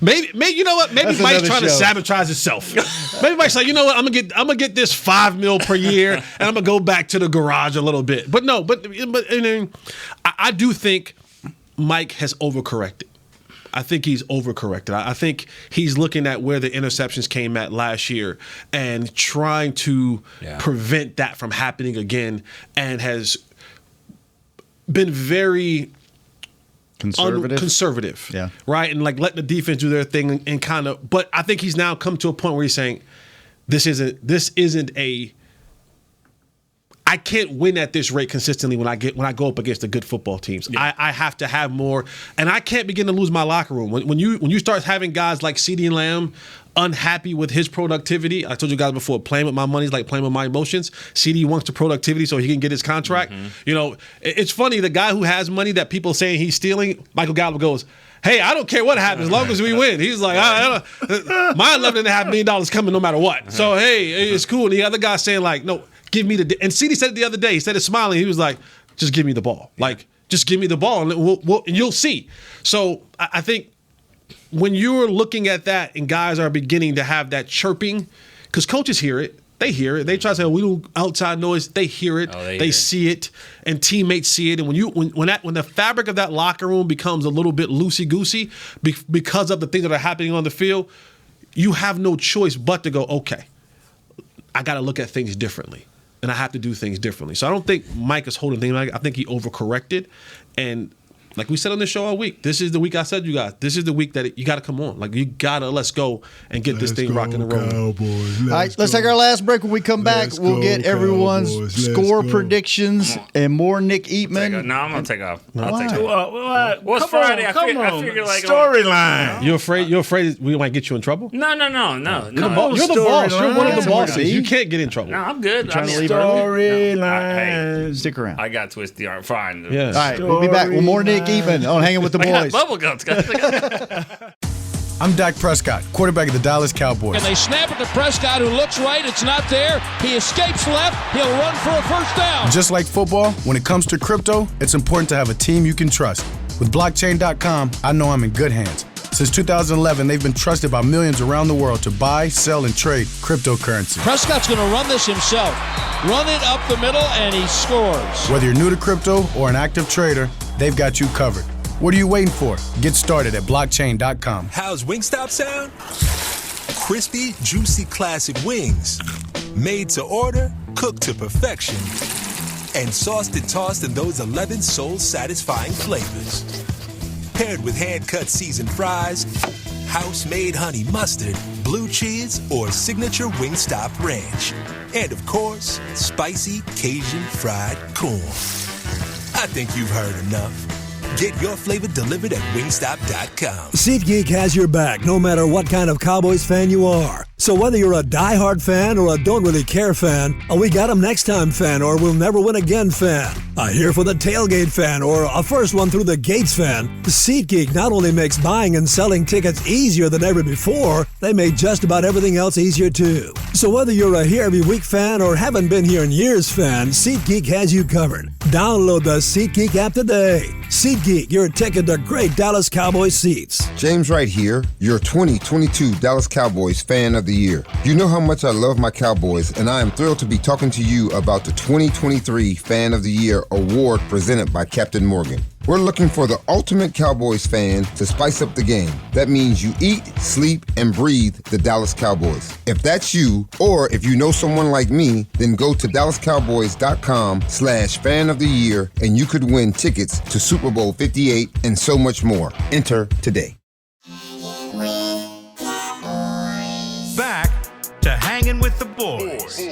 Maybe you know what? Maybe That's Mike's trying to show. sabotage himself. Maybe Mike's like, you know what? I'm gonna get this $5 million per year, and I'm gonna go back to the garage a little bit. But no, but I do think Mike has overcorrected. I think he's overcorrected. I think he's looking at where the interceptions came at last year and trying to prevent that from happening again, and has been very conservative. Yeah. Right? And like letting the defense do their thing and kind of, but I think he's now come to a point where he's saying, this isn't a, I can't win at this rate consistently when I go up against the good football teams. Yeah. I have to have more, and I can't begin to lose my locker room. When you start having guys like CeeDee Lamb unhappy with his productivity, I told you guys before, playing with my money is like playing with my emotions. CD wants the productivity so he can get his contract. Mm-hmm. It's funny, the guy who has money that people saying he's stealing, Michael Gallup goes, hey, I don't care what happens as long as we win. He's like, my $11.5 million coming no matter what. So, hey, it's cool. And the other guy saying like, no, give me and CD said it the other day. He said it smiling. He was like, just give me the ball. Like, just give me the ball, and and you'll see. So I think when you're looking at that and guys are beginning to have that chirping, because coaches hear it. They hear it. They try to say, we do outside noise. They hear it. They see it, and teammates see it. And when the fabric of that locker room becomes a little bit loosey-goosey because of the things that are happening on the field, you have no choice but to go, okay, I got to look at things differently, and I have to do things differently. So I don't think Mike is holding things back. I think he overcorrected, and like we said on the show all week, this is the week I said, you guys, this is the week that you got to come on. Like, you got to let's go and get this thing rocking and rolling. Cowboys, all right, let's take our last break. When we come back, we'll get everyone's score predictions and more Nick Eatman. No, I'm going to take off. I'll take off. Well, it's Friday. I figure like storyline. You're afraid we might get you in trouble? No. You're the boss. You're one of the bosses. You can't get in trouble. No, I'm good. Storyline. Stick around. I got twisty arm. Fine. Yeah. All right, we'll be back with more Nick Eatman on Hanging with the Boys. Bubble guts, guys. I'm Dak Prescott, quarterback of the Dallas Cowboys. And they snap it to Prescott, who looks right. It's not there. He escapes left. He'll run for a first down. Just like football, when it comes to crypto, it's important to have a team you can trust. With blockchain.com, I know I'm in good hands. Since 2011, they've been trusted by millions around the world to buy, sell, and trade cryptocurrency. Prescott's going to run this himself. Run it up the middle, and he scores. Whether you're new to crypto or an active trader, they've got you covered. What are you waiting for? Get started at blockchain.com. How's Wingstop sound? Crispy, juicy, classic wings. Made to order, cooked to perfection. And sauced and tossed in those 11 soul-satisfying flavors. Paired with hand-cut seasoned fries, house-made honey mustard, blue cheese, or signature Wingstop ranch. And of course, spicy Cajun fried corn. I think you've heard enough. Get your flavor delivered at wingstop.com. SeatGeek has your back no matter what kind of Cowboys fan you are. So whether you're a diehard fan or a don't really care fan, a we got 'em next time fan or we'll never win again fan, a here for the tailgate fan or a first one through the gates fan, SeatGeek not only makes buying and selling tickets easier than ever before, they made just about everything else easier too. So whether you're a here every week fan or haven't been here in years fan, SeatGeek has you covered. Download the SeatGeek app today. SeatGeek, your ticket to great Dallas Cowboys seats. James Wright here, your 2022 Dallas Cowboys Fan of the Year. You know how much I love my Cowboys, and I am thrilled to be talking to you about the 2023 Fan of the Year award presented by Captain Morgan. We're looking for the ultimate Cowboys fan to spice up the game. That means you eat, sleep, and breathe the Dallas Cowboys. If that's you, or if you know someone like me, then go to DallasCowboys.com/fan of the year, and you could win tickets to Super Bowl 58 and so much more. Enter today. Back to Hanging with the Boys.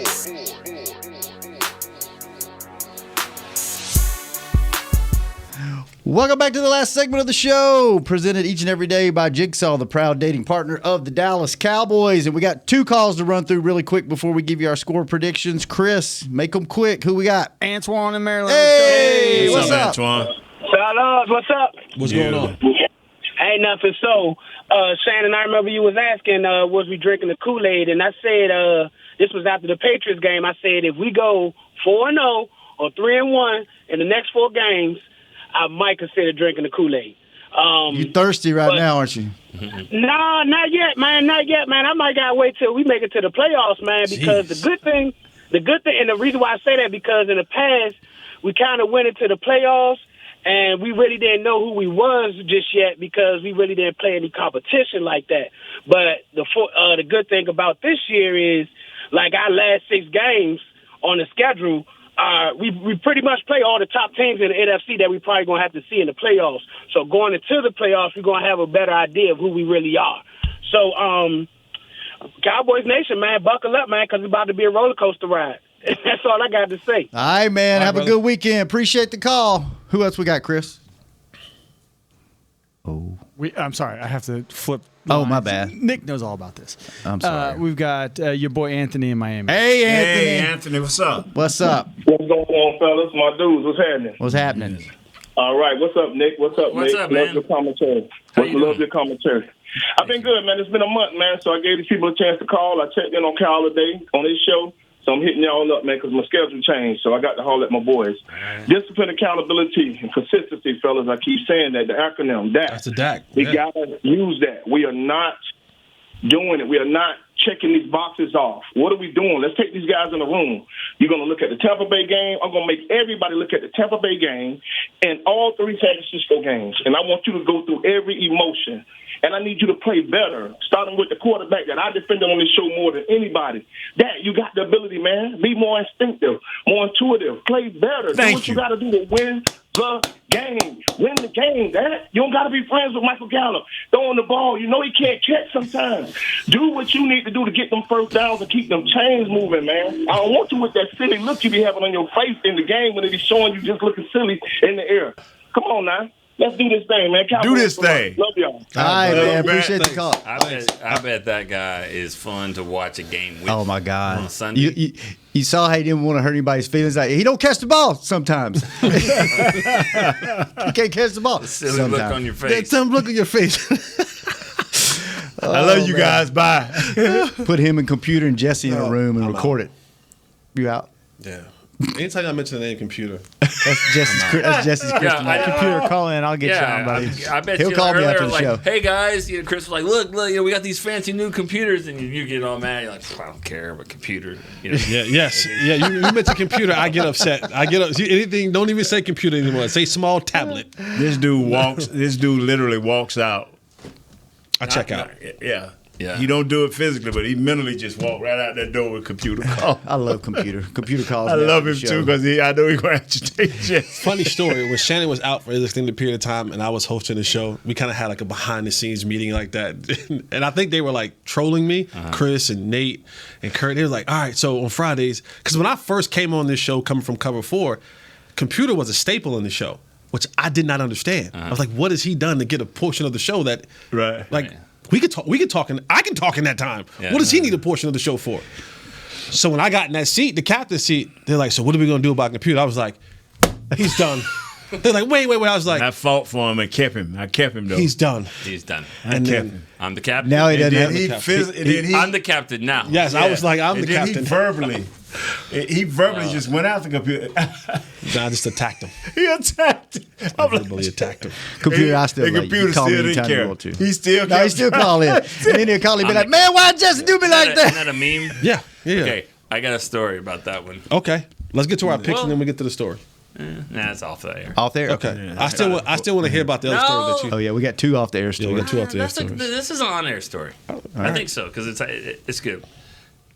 Welcome back to the last segment of the show, presented each and every day by Jigsaw, the proud dating partner of the Dallas Cowboys. And we got 2 calls to run through really quick before we give you our score predictions. Chris, make them quick. Who we got? Antoine in Maryland. Hey, what's up? Antoine? Fellas, what's up? What's going on? Ain't nothing. So, Shannon, I remember you was asking, was we drinking the Kool-Aid? And I said, this was after the Patriots game. I said, if we go 4-0 or 3-1 in the next 4 games, I might consider drinking the Kool-Aid. You thirsty right now, aren't you? No, not yet, man. Not yet, man. I might gotta wait till we make it to the playoffs, man. Because the good thing, and the reason why I say that, because in the past we kind of went into the playoffs and we really didn't know who we was just yet because we really didn't play any competition like that. But the good thing about this year is, like our last 6 games on the schedule. We pretty much play all the top teams in the NFC that we probably going to have to see in the playoffs. So going into the playoffs, we're going to have a better idea of who we really are. So, Cowboys Nation, man, buckle up, man, because it's about to be a roller coaster ride. That's all I got to say. All right, man. Have a good weekend. Appreciate the call. Who else we got, Chris? Oh. I'm sorry. I have to flip. Oh, my bad. Nick knows all about this. I'm sorry. We've got your boy Anthony in Miami. Hey, Anthony. Hey, Anthony, what's up? What's up? What's going on, fellas? My dudes, what's happening? What's happening? All right, what's up, Nick? What's up, What's Nick? up, man? Love your commentary. Love your commentary. I've been good, man. It's been a month, man, so I gave these people a chance to call. I checked in on Kyle today on his show, so I'm hitting y'all up, man, because my schedule changed, so I got to holler at my boys. Discipline, accountability, and consistency, fellas. I keep saying that, the acronym, DAC. That's a DAC. We got to use that. We are not doing it. We are not checking these boxes off. What are we doing? Let's take these guys in the room. You're going to look at the Tampa Bay game. I'm going to make everybody look at the Tampa Bay game and all 3 San Francisco games. And I want you to go through every emotion. And I need you to play better, starting with the quarterback that I defended on this show more than anybody. That you got the ability, man. Be more instinctive, more intuitive. Play better. Do what you got to do to win the game. Win the game, Dad. You don't got to be friends with Michael Gallup. Throwing the ball. You know he can't catch sometimes. Do what you need to do to get them first downs and keep them chains moving, man. I don't want you with that silly look you be having on your face in the game when it is showing you just looking silly in the air. Come on, now. Let's do this thing, man. Do this thing. Love y'all. All right, man. Appreciate the call. I bet that guy is fun to watch a game with. Oh, my God. On Sunday. You saw how he didn't want to hurt anybody's feelings. Like, he don't catch the ball sometimes. He can't catch the ball. Silly look on your face. Some look on your face. I love you guys. Bye. Put him and Computer and Jesse in a room and record it. You out? Yeah. Anytime I mention the name Computer. That's Jesse's kryptonite. Computer, call in. I'll get you on, buddy. I bet He'll call me after the show. Hey guys, Chris was like, look, we got these fancy new computers, and you get all mad. You're like, I don't care about computer. Yeah. You mention computer, I get upset. Anything. Don't even say computer anymore. Say small tablet. This dude literally walks out. I check out. Yeah. Yeah. He don't do it physically, but he mentally just walk right out that door with computer call. I love computer calls. I love him too because I know he's going to agitate Jess. Funny story. When Shannon was out for an extended period of time and I was hosting the show, we kind of had like a behind the scenes meeting like that. And I think they were like trolling me, Chris and Nate and Kurt. They was like, all right, so on Fridays, because when I first came on this show coming from Cover 4, computer was a staple in the show, which I did not understand. I was like, what has he done to get a portion of the show that, we could talk, I can talk in that time. Yeah. What does he need a portion of the show for? So when I got in that seat, the captain's seat, they're like, so what are we going to do about computer? I was like, he's done. They're like, wait. I was like, I fought for him and kept him. I kept him though. He's done. He's done. I kept him. I'm the captain. Now he doesn't have He I'm the captain now. Yes, I was like, I'm the captain. He verbally just went out the computer. I just attacked him. He attacked him. I verbally attacked him. Computer, I still The like computer you. Call still me didn't anytime you care. want to. He still No, he still call in. And then he'll call him and be like, man, why Jesse do me like that? Isn't that a meme? Yeah. Okay, I got a story about that one. Okay. Let's get to our picks and then we get to the story. Nah, it's off the air. Off there? Okay. Yeah. I still want to hear about the other story that you. Oh, yeah, we got 2 off the air stories. Yeah, we got 2 off the air That's stories. this is an on-air story. I right. think so because it's good.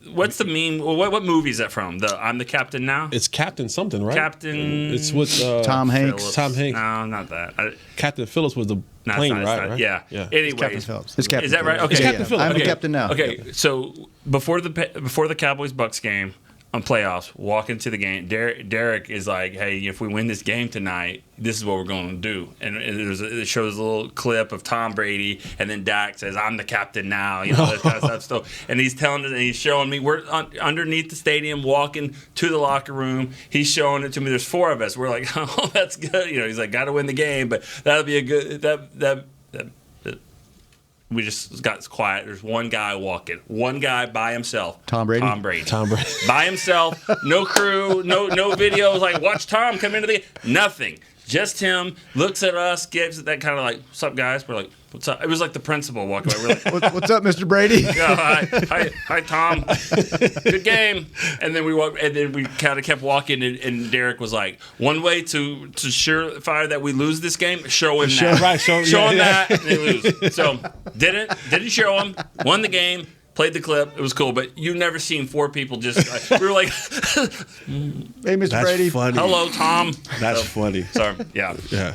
What's the meme? What movie is that from? I'm the captain now. It's Captain something, right? Captain. It's with Tom Hanks. Phillips. Tom Hanks. No, not that. Captain Phillips was the No, it's plane, not, it's right? not. Right? Yeah. Anyways, Captain Phillips. It's Captain is that right? Phillips. Okay. It's Captain Phillips. I'm the Okay. captain now. Okay, so before the Cowboys Bucks game on playoffs, walk into the game. Derek is like, "Hey, if we win this game tonight, this is what we're going to do." And it shows a little clip of Tom Brady, and then Dak says, "I'm the captain now," that kind of stuff. So, and he's telling it, and he's showing me we're underneath the stadium, walking to the locker room. He's showing it to me. There's 4 of us. We're like, "Oh, that's good." He's like, "Got to win the game, but that'll be a good that." We just got quiet. There's one guy walking. One guy by himself. Tom Brady? Tom Brady. By himself. No crew. No videos. Like, watch Tom come into the game. Nothing. Just him. Looks at us. Gives that kind of like, what's up, guys? We're like, what's up? It was like the principal walking away. We're like, What's up, Mr. Brady? yeah, hi, Tom. Good game. And then we kind of kept walking, and Derek was like, one way to surefire that we lose this game, show him that. Right, show him that, and they lose. So didn't show him. Won the game. Played the clip. It was cool, but you've never seen 4 people just. We were like, Hey, Mr. That's Brady. funny. hello, Tom. That's funny. Sorry. Yeah. Yeah.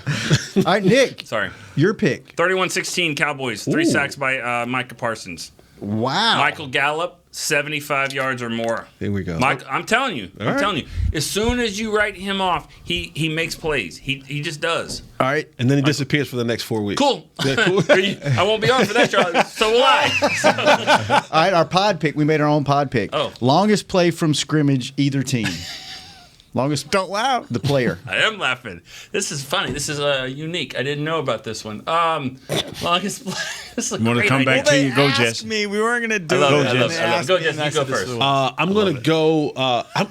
All right, Nick. Sorry. Your pick. 31-16 Cowboys. 3 sacks by Micah Parsons. Wow. Michael Gallup, 75 yards or more. Here we go. I'm telling you. I'm telling you. As soon as you write him off, he makes plays. He just does. All right. And then he disappears for the next 4 weeks. Cool. Yeah, cool. I won't be on for that, Charlie. So will I. All right, our pod pick. We made our own pod pick. Oh. Longest play from scrimmage, either team. Longest. Don't laugh. The player. I am laughing. This is funny. This is unique. I didn't know about this one. Longest play. This is a You want to great come idea. back to you? Go, Jess. Me, we weren't gonna do I love it. it. I love it. They I love it. asked Go, me, Jess. and I You go said this first. was- I'm going to go.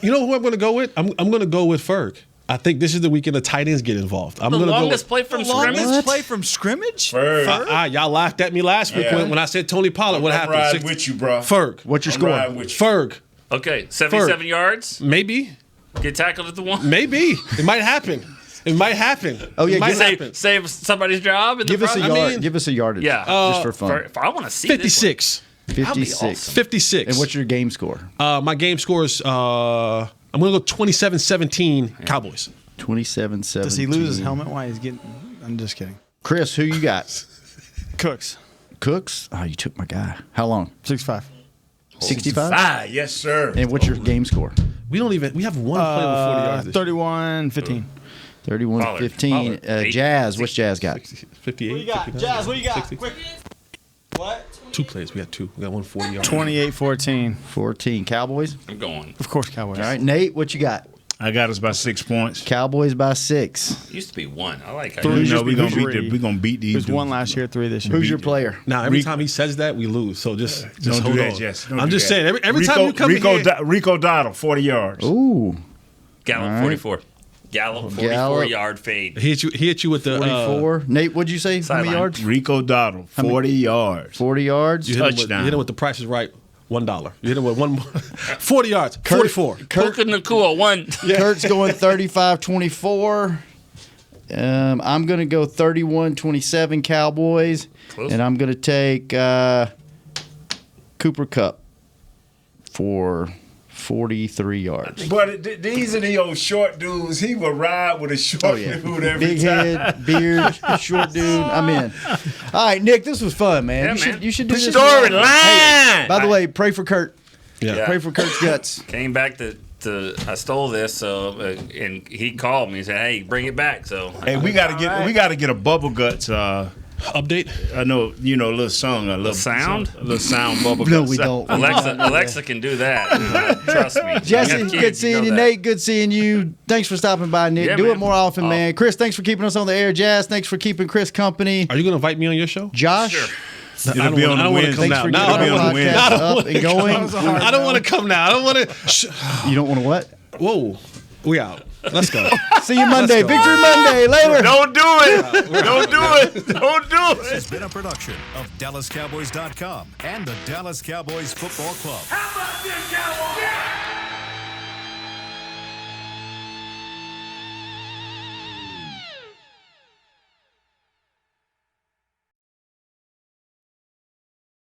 You know who I'm going to go with? I'm going to go with Ferg. I think this is the weekend the tight ends get involved. I'm The going to go longest with play from Longest scrimmage? play from scrimmage? Y'all laughed at me last week when I said Tony Pollard. What I'm happened? riding with you, bro. Ferg. What's your I'm score? riding with you. Ferg. Okay, 77 yards. Maybe. Get tackled at the 1. Maybe. It might happen. It might happen. Oh, yeah, It might happen. Save somebody's job. In Give the us a front? yard. Give us a yardage. Yeah. Just for fun. I want to see 56. This one. That'd be 56. awesome. 56. And what's your game score? My game score is I'm going to go 27-17 Cowboys. 27-17. Does he lose his helmet while he's getting? I'm just kidding. Chris, who you got? Cooks. Cooks? Oh, you took my guy. How long? 6'5". 65? Yes, sir. And what's your game score? We have one play over 40 yards. 31-15. 31-15. Jazz, what's Jazz got? 58. What you got? 59, Jazz, what you got? 60. Quick. What? 2 plays. We got 2. We got 1 40 yards. 28-14. 14. Cowboys? I'm going. Of course, Cowboys. All right, Nate, what you got? I got us by 6 points. Cowboys by 6. It used to be 1. I like how You you know we're gonna beat these. There's dudes. 1 last year, 3 this year. Who's your player? Now, every time he says that, we lose. So just Don't hold do that, on. Jess. Don't I'm do just that. saying, every time you come Rico, in here, Rico Dottle, 40 yards. Ooh. Gallup, All right. 44. Gallup, 44-yard fade. he hit you with the 44. Nate, what'd you say? How many sideline. yards? Rico Dottle, 40 yards. 40 yards. You hit him with the Price is Right. $1. You hit him with 40 yards. 44. Cook and Nakua, 1. Kurt's going 35-24. I'm going to go 31-27 Cowboys. Close. And I'm going to take Cooper Kupp for 43 yards. But these are the old short dudes. He will ride with a short dude every Big time. head, beard, short dude. I'm in. All right, Nick, this was fun, man. You should do this. Storyline. Hey, by the way, pray for Kurt. Yeah. Pray for Kurt's guts. Came back to I stole this, so and he called me and said, "Hey, bring it back." So Hey, we gotta get a Bubble Guts update. I know, a little song, a little sound, a little sound Bubble No, Guts. we don't. Alexa can do that. Trust me. Jesse, good seeing you. Nate, good seeing you. Thanks for stopping by, Nick. Yeah, do man. it more often, man. Chris, thanks for keeping us on the air. Jazz, thanks for keeping Chris company. Are you going to invite me on your show? Josh? Sure. I don't want to come now. Thanks for getting our podcast up and going. I don't want to come now. I don't want to. You don't want to what? Whoa. We out. Let's go. See you Monday. Victory Monday. Later. Don't do it. Don't do it. Don't do This it. has been a production of DallasCowboys.com and the Dallas Cowboys Football Club.